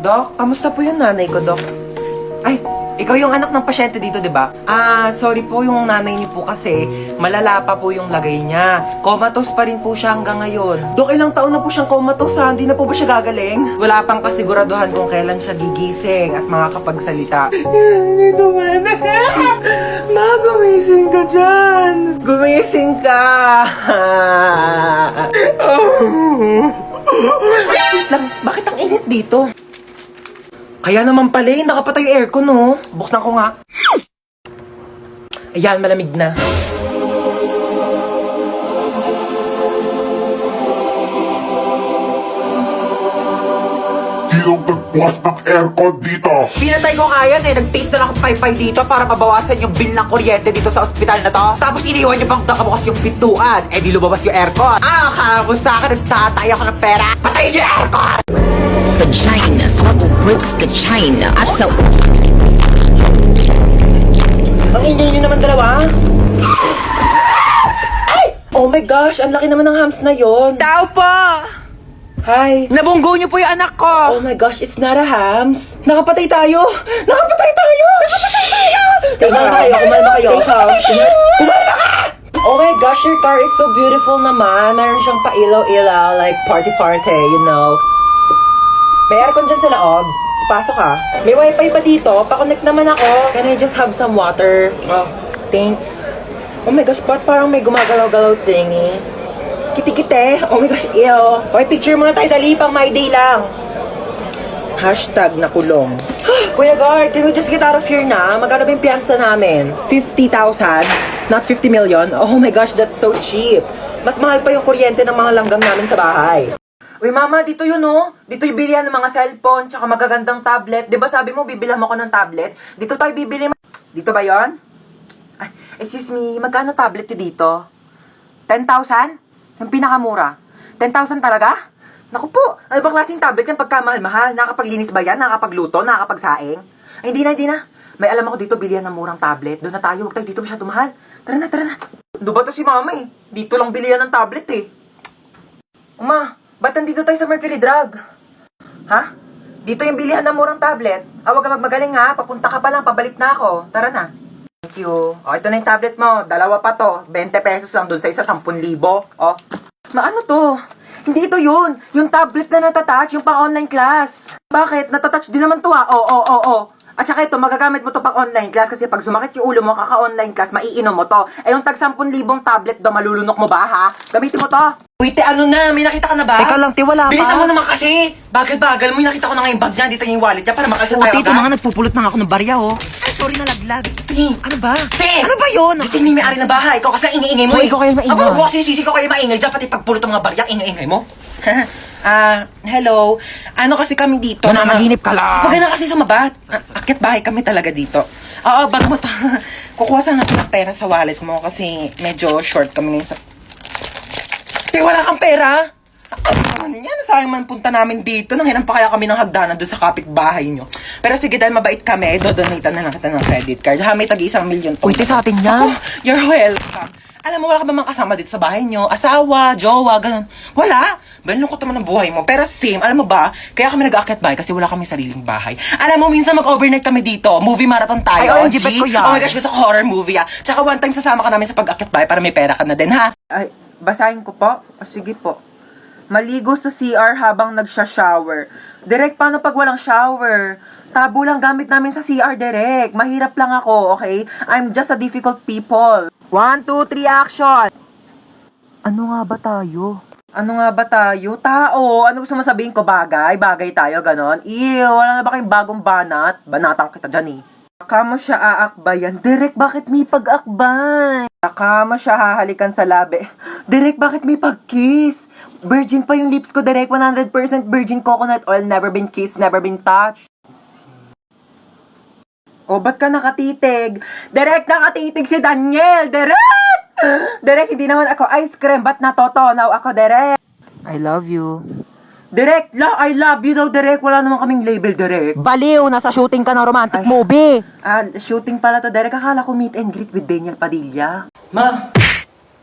Doc, kamusta po yung nanay ko, Doc? Ay, ikaw yung anak ng pasyente dito, di ba? Sorry po, yung nanay niyo po kasi malala pa po yung lagay niya. Comatose pa rin po siya hanggang ngayon. Dok, ilang taon na po siyang comatose ha? Hindi na po ba siya gagaling? Wala pang kasiguraduhan kung kailan siya gigising at makakapagsalita. Hindi ko man. Ma, gumising ka dyan. Gumising ka. Wait lang, bakit ang init dito? Kaya naman pala eh, nakapatay yung aircon, no? Buksan ko nga. Ayan, malamig na. Sinong nagbukas ng aircon dito? Pinatay ko kaya eh, nag-taste na lang akong paypay dito para mabawasan yung bill ng kuryente dito sa ospital na to. Tapos iniwan niyo bang nakabukas yung pintuan? Eh di lumabas yung aircon. Akala mo sa akin, nagtatay ako ng pera. Patayin niyo yung aircon! Vagina, smuggle bricks to China. I sell Ang ingay niyo naman dalawa. Ay! Oh my gosh, ang laki naman ng hams na yon. Tao po! Hi. Nabunggo niyo po yung anak ko. Oh my gosh, it's not a hams. Nakapatay tayo. Nakapatay tayo. Nakapatay tayo. Tingnan kayo, kumalma kayo. Kumalma ka! Oh my gosh, your car is so beautiful naman. Meron siyang pa-ilaw-ilaw, like party-party, you know. May aircon dyan sa loob. Pasok ka. May wifi pa dito. Pa-connect naman ako. Can I just have some water? Oh, thanks. Oh my gosh, ba't parang may gumagalaw-galaw thingy? Kiti-kite. Oh my gosh, ew. Okay, picture muna tayo. Dali, pang my day lang. Hashtag nakulong. Kuya Guard, can we just get out of here na? Magkano ba yung piyansa namin? 50,000? Not 50 million? Oh my gosh, that's so cheap. Mas mahal pa yung kuryente ng mga langgam namin sa bahay. Uy, mama, dito yun, no? Dito yung bilihan ng mga cellphone, tsaka magagandang tablet. Di ba sabi mo, bibilang mo ko ng tablet? Dito tayo bibili. Dito ba yon? Ay, excuse me, magkano tablet yun dito? 10,000? Yung pinakamura. 10,000 talaga? Naku po, ano bang klaseng tablet yan pagkamahal-mahal? Nakapaglinis ba yan? Nakakapagluto? Nakakapagsaing? Ay, hindi na. May alam ako dito, bilihan ng murang tablet. Doon na tayo, huwag tayo dito masyado mahal. Tara na. Doon ba to si mama eh? Dito lang bilihan ng tablet eh. Uma, ba't nandito tayo sa Mercury Drug? Ha? Dito yung bilihan ng murang tablet. Huwag ka magmagaling ha. Papunta ka pa lang, pabalik na ako. Tara na. Thank you. O, ito na yung tablet mo. Dalawa pa to. 20 pesos lang dun sa isa, 10,000. O. Maano to? Hindi ito yun. Yung tablet na natatouch, yung pang-online class. Bakit? Natatouch din naman to ha. Oo. At saka ito, magagamit mo to pang online class kasi pag sumakit yung ulo mo, kaka-online class, maiinom mo to. Eh yung tag 10,000 tablet do, malulunok mo ba ha? Gamitin mo to. Uy, te, ano na? May nakita ka na ba? Teka lang, te, wala pa. Bilisan mo naman kasi. Bagal mo. Yung nakita ko na nga yung bag niya. Dito yung wallet niya para makalsa tayo agad. Ito mga nagpupulot na ako ng barya, oh. Ay, sorry, nalaglag. Te, Ano ba? Te! Ano ba yun? Kasi may may-ari ng bahay. Ikaw kasi ingay-ingay mo. Hoy, ikaw kayo maingay. Ako, kasi sisi ko kayo maingay. Diyan pati pagpulot ng mga barya, ingay-ingay mo. Hello. Ano kasi kami dito? Nananaginip ka lang. Huwag ka na kasi sumabat. Akit bahay kami talaga dito. Oo, bag mo to. Kukuha sana ako ng pera sa wallet mo kasi medyo short kami ngayon sa... Te, wala kang pera? Ano yan? Sayang man punta namin dito. Nanghiram pa kaya kami ng hagdanan doon sa kapitbahay nyo. Pero sige, dahil mabait kami, dodonate na lang kita ng credit card. May tag-1,000,000 to. Uy, te, sa atin yan. Ako, you're welcome. Alam mo, wala ka ba mga kasama dito sa bahay nyo? Asawa, jowa, ganun. Wala. Balungkot naman ang buhay mo. Pero same, alam mo ba, kaya kami nag-aakyat bahay kasi wala kami sariling bahay. Alam mo, minsan mag-overnight kami dito. Movie marathon tayo. Ay, OMG, bet ko yan. Oh my gosh, gusto ko horror movie Tsaka one time sasama ka namin sa pag-aakyat bahay para may pera ka na din, ha? Ay, basahin ko po? Sige po. Maligo sa CR habang nagsha-shower. Direk, paano pag walang shower? Tabo lang gamit namin sa CR, Direk. Mahirap lang ako, okay? I'm just a difficult people. 1, 2, 3, action! Ano nga ba tayo? Ano nga ba tayo? Tao! Ano gusto mo sabihin ko? Bagay? Bagay tayo, ganon? Ew, wala na ba kayong bagong banat? Banatang kita dyan eh. Saka mo siya aakbayan. Direk, bakit may pag-akbay? Saka mo siya hahalikan sa labi. Direk, bakit may pag-kiss? Virgin pa yung lips ko, Direk. 100% virgin coconut oil. Never been kissed, never been touched. O, ba't ka nakatitig? Direk, nakatitig si Daniel! Direk! Direk, hindi naman ako ice cream. Ba't natotonaw ako, Direk? I love you. Direk, I love you daw, Direk. Wala naman kaming label, Direk. Baliw, nasa shooting ka ng romantic movie. Shooting pala to, Derek. Akala ko meet and greet with Daniel Padilla. Ma,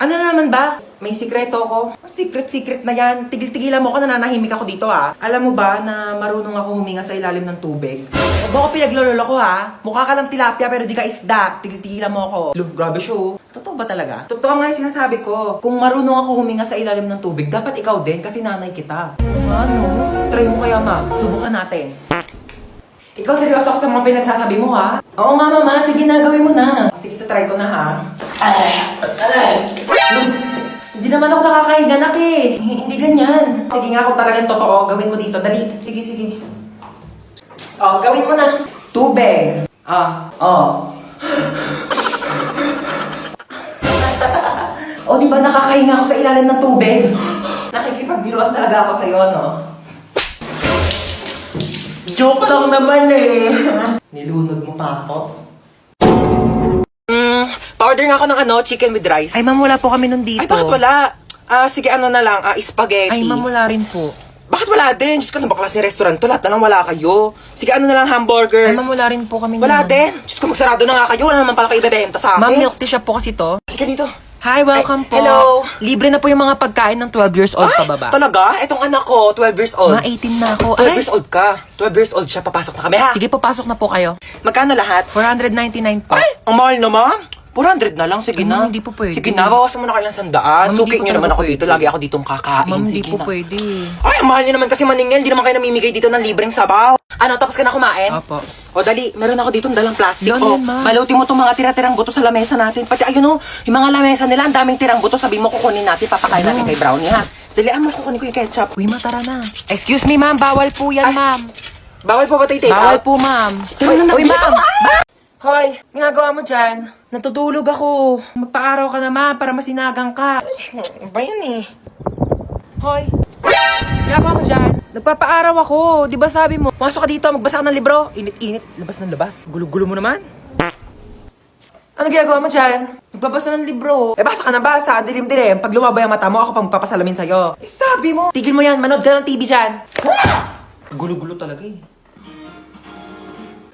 Ano na naman ba? May sikreto ako. Secret na yan. Tigil-tigilan mo ako, nananahimik ako dito ha. Alam mo ba na marunong ako huminga sa ilalim ng tubig? Huwag mo ako pinaglololo ko ha. Mukha ka lang tilapia pero di ka isda. Tigil-tigilan mo ako. Look, grabe siya oh. Totoo ba talaga? Totoo nga yung sinasabi ko. Kung marunong ako huminga sa ilalim ng tubig, dapat ikaw din kasi nanay kita. Ano? Try mo kaya ma. Subukan natin. Ikaw seryoso ako sa mga pinagsasabi mo ha? Oo nga mama, sige na, gawin mo na. Sige, try ko na ha. Hindi naman ako nakakahiga nak eh. Hindi ganyan. Sige nga kung talagang totoo, gawin mo dito. Dali. Sige. Oh, gawin mo na. Tubig. Oh, di ba nakakahinga ako sa ilalim ng tubig? Nakikipagbiruan talaga ako sa'yo, no? Joke lang naman eh. Nilunod mo pa ako. Pa-order nga ako ng chicken with rice. Ay, ma'am, wala po kami nun dito. Ay, bakit wala? Sige, ano na lang, spaghetti. Ay, ma'am, wala rin po. Bakit wala din? Diyos ko, ano ba klaseng restaurant to? Lahat na lang wala kayo. Sige, ano na lang, hamburger. Ay, ma'am, wala rin po kami Wala nun. din. Diyos ko, magsarado na nga kayo. Wala naman pala kayo ibebenta sa akin. Ma'am, milk tea shop po kasi to. Halika dito. Hi, welcome Ay, po. hello. Libre na po yung mga pagkain ng 12 years old pababa. Talaga? Etong anak ko, 12 years old. Mga 18 na ako. 12 years old ka. 12 years old siya. Papasok na kami, ha? Sige, papasok na po kayo. Magkano lahat? 499 po. Ay, ang mahal naman. 400 na lang, sige Ay, na. ma'am, hindi po pwede. Sige na, bawasan mo na kayo ng 100. Ma'am, Suki hindi po nyo naman talaga ako pwede. dito. Lagi ako ditong kakain. Ma'am, hindi Sige po na. pwede. Ay, ang mahal nyo naman kasi maningil. Hindi naman kayo namimigay dito ng libreng sabaw. Ano, tapos ka na kumain? Opo. O dali, meron ako dito dalang plastic. Yun, O, yun, ma'am. balutin mo itong mga tira-tirang buto sa lamesa natin. Pati ayun o, yung mga lamesa nila, ang daming tirang buto. Sabi mo kukunin natin, papakain natin kay Brownie ha. Dali, mo kukunin ko yung ketchup. Uy, matara na. Excuse me, ma'am. Bawal po yan, Ay. ma'am. Bawal po ba tayo take Bawal out? po, ma'am. Uy, Uy, ma'am. Hoy, ginagawa mo dyan? Natutulog ako. Magpa-araw ka naman para masinagang ka. Ba yan eh? Hoy, ginagawa mo dyan? Nagpapa-araw ako. Di ba sabi mo, masok ka dito, magbasa ka ng libro. Init-init, labas ng labas. Gulo-gulo mo naman. Ano ginagawa mo dyan? Nagbabasa ng libro. Eh, basa ka na basa. Dilim-dilim. Pag lumabay ang mata mo, ako pang magpapasalamin sa'yo. Eh, sabi mo. Tigil mo yan. Manood ka ng TV dyan. Gulo-gulo talaga eh.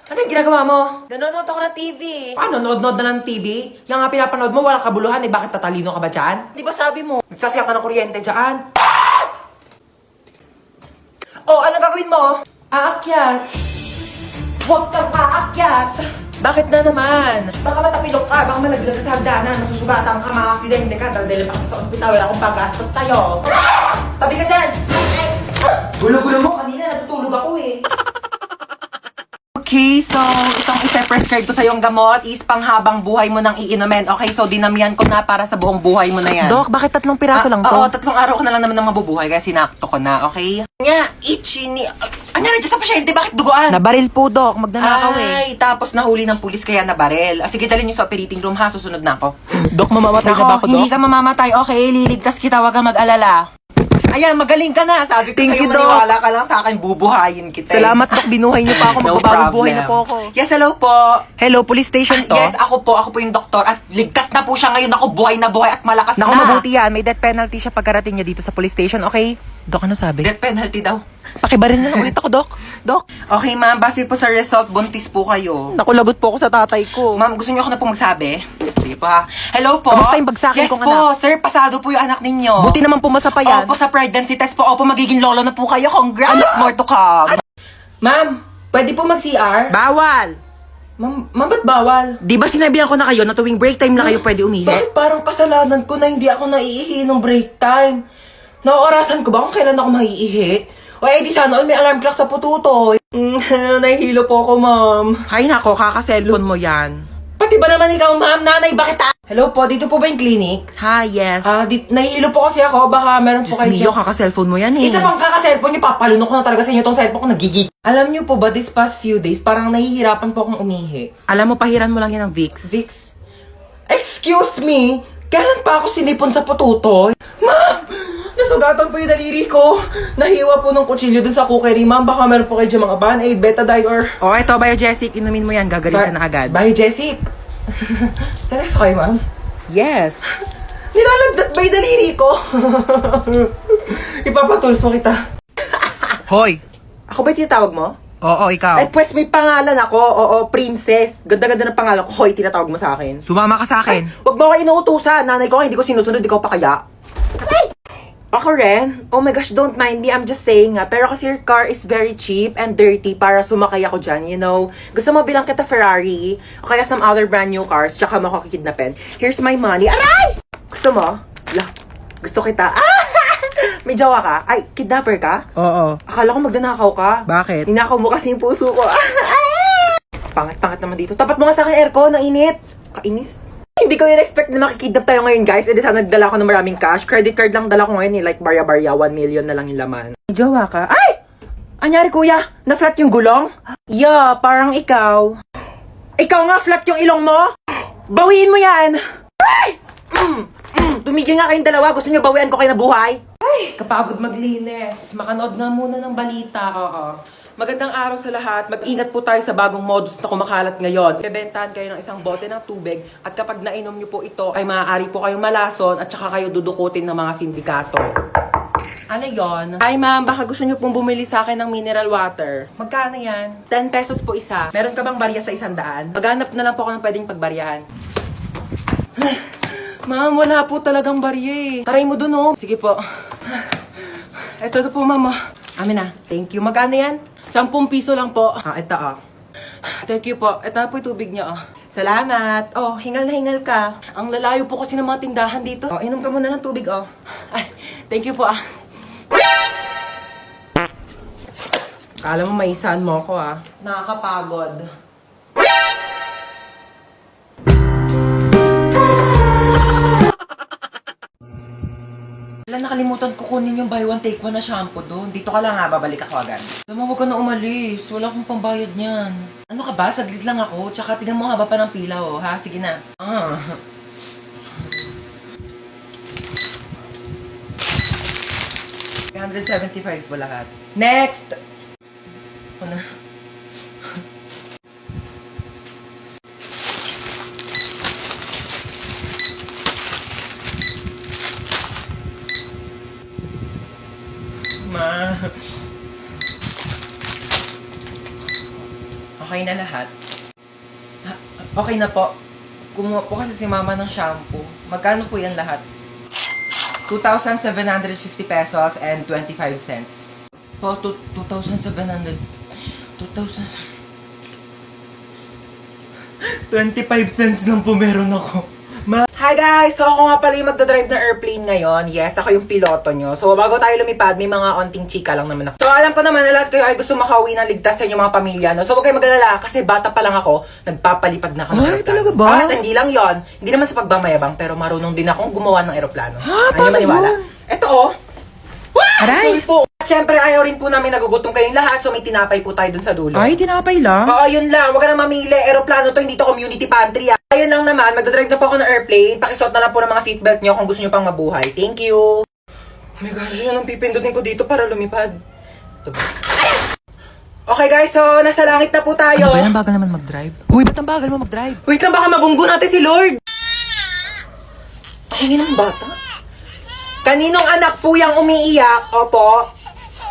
Ano yung ginagawa mo? Nanonood ako ng TV. Paano? Nood-nood na ng TV? Yung nga pinapanood mo, walang kabuluhan eh. Bakit tatalino ka ba dyan? Di ba sabi mo? Nagsasayang ka ng kuryente dyan. Oh, ano gagawin mo? Aakyat. Huwag kang aakyat. Bakit na naman? Baka matapilok ka, baka malaglag ka sa hagdanan, masusugatan ka, maka-aksidente ka, daldalin pa ka sa ospital, wala akong paggastos sa'yo. Tabi ka dyan! Gulo-gulo mo, kanina natutulog ako eh. Okay, so itong ipe-prescribe ko sa yung gamot is panghabang buhay mo nang iinumin. Okay, so dinamihan ko na para sa buong buhay mo na yan. Dok, bakit 3 piraso lang to? Oo, 3 araw ko na lang naman ng mabubuhay kaya sinakto ko na, okay? Nga, itchy ni... Ano na dyan sa pasyente? Bakit duguan? Nabaril po, Dok. Magnanakaw eh. Ay, tapos nahuli ng pulis kaya nabarel. Sige, dalhin niyo sa operating room ha, susunod na ako. Dok, mamamatay na ba ako, Dok? Hindi ka mamamatay. Okay, liligtas kita, wag kang mag-alala. Ayan, magaling ka na. Sabi ko Thank sa'yo, you, Doc. maniwala ka lang sa akin, bubuhayin kita. Salamat, Dok. Binuhay niyo pa ako. No Magbabawang buhay na problem. po ako. Yes, hello po. Hello, police station to? Yes, ako po yung doktor at ligtas na po siya ngayon. Ako buhay na buhay at malakas Naku, na. mabuti yan. May death penalty siya pagkarating niya dito sa police station, okay? Dok, ano sabi? Death penalty daw. Pakibarin na lang ulit ako, Dok. Dok, Okay, ma'am, base po sa result, buntis po kayo. nakulagot po ako sa tatay ko. Ma'am, gusto niyo ako na po magsabi? Sige po ha. Hello po. Kamusta yung bagsakin yes kong po, sir, pasado po yung anak ninyo. Buti naman pumasa pa yan. Opo, sa pregnancy test po. Opo, magiging lolo na po kayo. Congrats, more to come. Ma'am, pwede po mag-CR? Bawal! Ma'am, ba't bawal? Di ba sinabihan ko na kayo na tuwing break time na kayo pwede umihi? Bakit parang kasalanan ko na hindi ako naiihi nung break time? Naorasan ko ba kung kailan ako maiihi? O di sana all may alarm clock sa pututo. Nahihilo po ako, ma'am. Hay nako, kaka-cellphone mo yan. Pati ba naman ikaw, ma'am? Nanay, bakit Hello po, dito po ba yung clinic? Ha, yes. Nahihilo po kasi ako. Baka meron po Diyos kayo mio, dyan. kaka-cellphone mo yan eh. Isa pang kaka-cellphone niyo, papalunok ko na talaga sa inyo tong cellphone ko, nagigig. Alam niyo po ba, this past few days, parang nahihirapan po akong umihi. Alam mo, pahiran mo lang yan ng Vicks. Vicks? Excuse me? Kailan pa ako sinipon sa pututoy? Ma'am! Nasugatan po yung daliri ko. Nahiwa po ng kutsilyo dun sa cookery. Ma'am, baka meron po kayo dyan mga Band-Aid, Betadine, or... O, eto, Biogesic, inumin mo yan, gagaling ka na agad. Bye, Jessic. Seryoso kayo, ma'am? Yes. Nilalagdat ba yung daliri ko? Ipapatulfo kita. Hoy! Ako ba tinatawag mo? Oo, ikaw. Ay, pues may pangalan ako. Oo, princess. Ganda-ganda ng pangalan ko. Hoy, tinatawag mo sa akin. Sumama ka sa akin. Huwag mo ako inuutusan. Nanay ko, hindi ko sinusunod. Ikaw pa kaya? Ay! Ako rin? Oh my gosh, don't mind me. I'm just saying nga. Pero kasi your car is very cheap and dirty para sumakay ako dyan, you know. Gusto mo bilang kita Ferrari o kaya some other brand new cars tsaka mo ako kikidnapin. Here's my money. Aray! Gusto mo? La, gusto kita. Ah! May jowa ka? Ay, kidnapper ka? Oo. Akala ko magdanakaw ka. Bakit? Ninakaw mo kasi yung puso ko. Pangit-pangit naman dito. Tapat mo nga sa akin aircon, nainit. Kainis. Hindi ko in-expect na makikidnap tayo ngayon, guys. E di sana nagdala ko ng maraming cash. Credit card lang dala ko ngayon, like barya-barya, 1 million na lang yung laman. May jowa ka? Ay! Anyari, kuya? Na-flat yung gulong? Yeah, parang ikaw. Ikaw nga, flat yung ilong mo? Bawiin mo yan! Ay! Tumigil nga kayong dalawa. Gusto niyo bawian ko kayo na buhay? Ay, kapagod maglinis. Makanood nga muna ng balita. Oo. Magandang araw sa lahat. Mag-ingat po tayo sa bagong modus na kumakalat ngayon. Bebentahan kayo ng isang bote ng tubig at kapag nainom niyo po ito ay maaari po kayong malason at saka kayo dudukutin ng mga sindikato. Ano yon? Ay ma'am, baka gusto niyo pong bumili sa akin ng mineral water. Magkano yan? 10 pesos po isa. Meron ka bang barya sa 100? Maghanap na lang po ako ng pwedeng pagbaryahan. Ma'am, wala po talagang barya eh. Taray mo dun oh. Sige po. Ito na po ma'am. Amin na. Thank you. Magkano yan? 10 piso lang po. Ito Thank you po. Ito na po yung tubig niyo Salamat. Oh, hingal na hingal ka. Ang lalayo po kasi ng mga tindahan dito. Oh, inom ka muna ng tubig Ay, thank you po Kala mo maisahan mo ako Nakakapagod. Nakalimutan ko kunin yung buy one take one na shampoo doon. Dito ka lang babalik ako agad. Alam mo, huwag ka na umalis. Wala akong pambayad niyan. Ano ka ba? Saglit lang ako. Tsaka tignan mo haba pa ng pila ha? Sige na. 175 ba lahat? Next! Ano? Ma. Okay na lahat? Okay na po. Kumuha po kasi si mama ng shampoo. Magkano po yan lahat? 2,750 pesos and 25 cents. Po, 2,700. 25 cents lang po meron ako. Hi guys! So ako nga pala yung magdadrive ng airplane ngayon. Yes, ako yung piloto nyo. So bago tayo lumipad, may mga onting chika lang naman ako. So alam ko naman na lahat kayo ay gusto makauwi ng ligtas sa inyong mga pamilya. No? So huwag kayo mag-alala kasi bata pa lang ako, nagpapalipad na ako ng aeroplano. Talaga ba? At hindi lang yon, hindi naman sa pagmamayabang, pero marunong din akong gumawa ng aeroplano. Ano maniwala? Ito Aray! Sorry po. At syempre, ayaw rin po namin nagugutom kayong lahat, so may tinapay po tayo dun sa dulo. Ay, tinapay lang. Oo, yun lang. Huwag ka na mamili. Aeroplano to, hindi to community pantry. Ayun lang naman, magdadrive na po ako ng airplane. Pakisuot na lang po ng mga seatbelt nyo kung gusto nyo pang mabuhay. Thank you. Oh my gosh, yun ang pipindutin ko dito para lumipad. Ito ba? Okay guys, so nasa langit na po tayo. Ano ba yan? Ang bagal naman mag-drive? Uy, ba't ang bagal mo mag-drive? Wait lang, baka mabunggo natin si Lord. Ang ingin ng bata. Kaninong anak po yung umiiyak? Opo.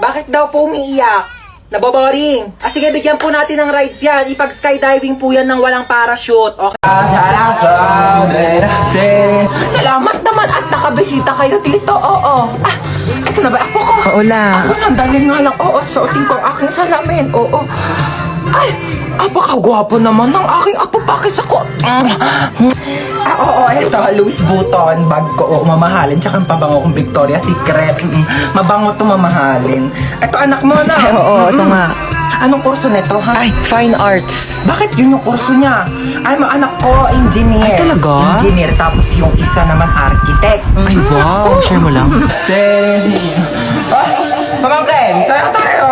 Bakit daw po umiiyak? Naboboring. Sige, bigyan po natin ng rides yan. Ipag-skydiving po yan ng walang parachute. Okay? Salamat naman at nakabisita kayo dito. Oo. Ito na ba ako ko? Oo lang. Ako, sandali nga lang. Oo, suotin ko ang aking salamin. Oo. Ay, apakagwapo naman ng aking apo pakis ako. Oo, eto, Louis Vuitton, bag ko, mamahalin, tsaka ang pabango kong Victoria's Secret. Mabango to mamahalin. Eto, anak mo na. Oo, ito nga. Anong kurso nito, ha? Ay, fine arts. Bakit yun yung kurso niya? Ay, anak ko, engineer. Ay, talaga? Engineer, tapos yung isa naman architect. Ay, wow. Share mo lang. Pamangkin, sa'yo tayo.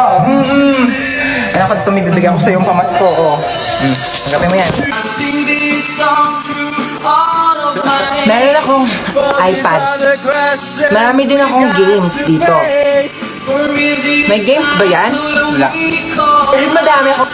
Anak ko, ito may bibigyan ko sa yung pamasko. Tanggapin mo yan. Meron akong iPad. Marami din akong games dito. May games ba yan? Wala. Pero madami ako.